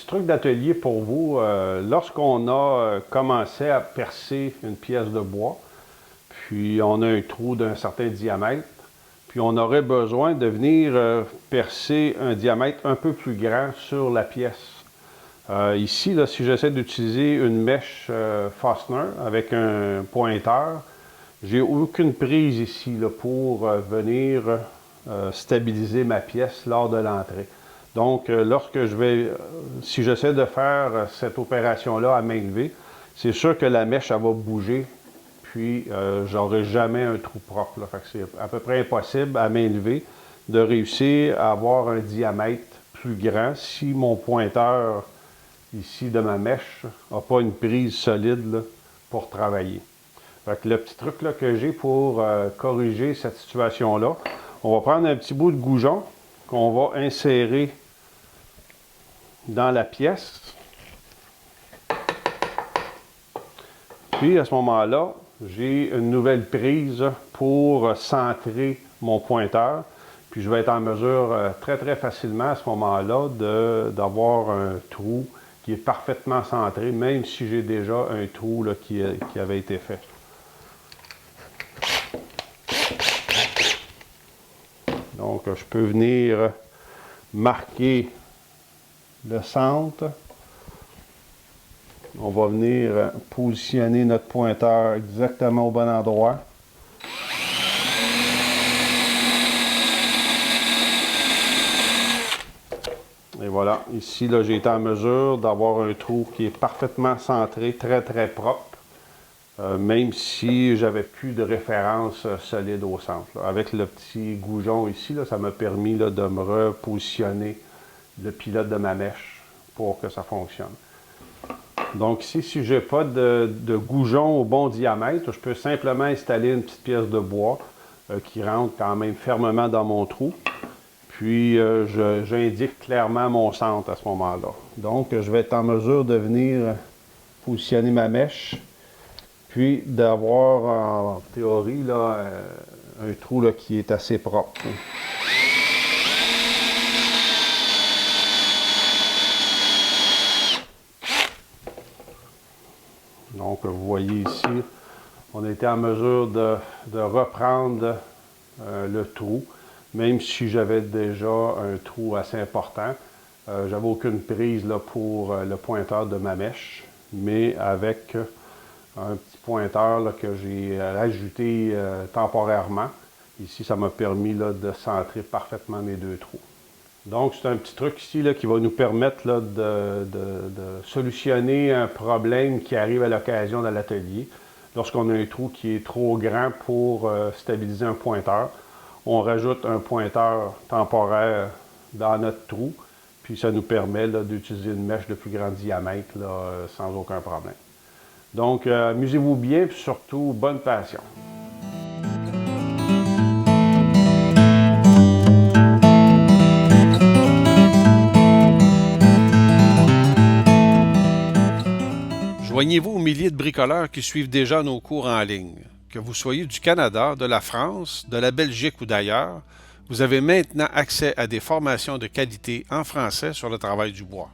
petit truc d'atelier pour vous. Lorsqu'on a commencé à percer une pièce de bois, puis on a un trou d'un certain diamètre, puis on aurait besoin de venir percer un diamètre un peu plus grand sur la pièce. Ici, là, si j'essaie d'utiliser une mèche Fastener avec un pointeur, j'ai aucune prise ici là, pour venir stabiliser ma pièce lors de l'entrée. Donc, lorsque si j'essaie de faire cette opération-là à main levée, c'est sûr que la mèche, elle va bouger, puis j'aurai jamais un trou propre. Là. Fait que c'est à peu près impossible à main levée de réussir à avoir un diamètre plus grand si mon pointeur ici de ma mèche n'a pas une prise solide là, pour travailler. Fait que le petit truc là, que j'ai pour corriger cette situation-là, on va prendre un petit bout de goujon qu'on va insérer dans la pièce. Puis à ce moment-là, j'ai une nouvelle prise pour centrer mon pointeur. Puis je vais être en mesure très très facilement à ce moment-là d'avoir un trou qui est parfaitement centré, même si j'ai déjà un trou là, qui avait été fait. Donc je peux venir marquer le centre. On va venir positionner notre pointeur exactement au bon endroit. Et voilà, ici, là, j'ai été en mesure d'avoir un trou qui est parfaitement centré, très très propre, même si j'avais plus de référence solide au centre. Là. Avec le petit goujon ici, là, ça m'a permis là, de me repositionner le pilote de ma mèche pour que ça fonctionne. Donc ici, si je n'ai pas de goujon au bon diamètre, je peux simplement installer une petite pièce de bois qui rentre quand même fermement dans mon trou. Puis j'indique clairement mon centre à ce moment-là. Donc je vais être en mesure de venir positionner ma mèche, puis d'avoir en théorie là, un trou là, qui est assez propre. Donc, vous voyez ici, on a été en mesure de reprendre le trou, même si j'avais déjà un trou assez important. J'avais aucune prise là, pour le pointeur de ma mèche, mais avec un petit pointeur là, que j'ai rajouté temporairement. Ici, ça m'a permis là, de centrer parfaitement mes deux trous. Donc, c'est un petit truc ici là, qui va nous permettre là, de solutionner un problème qui arrive à l'occasion dans l'atelier. Lorsqu'on a un trou qui est trop grand pour stabiliser un pointeur, on rajoute un pointeur temporaire dans notre trou, puis ça nous permet d'utiliser une mèche de plus grand diamètre là, sans aucun problème. Donc, amusez-vous bien, puis surtout, bonne passion. Joignez-vous aux milliers de bricoleurs qui suivent déjà nos cours en ligne. Que vous soyez du Canada, de la France, de la Belgique ou d'ailleurs, vous avez maintenant accès à des formations de qualité en français sur le travail du bois.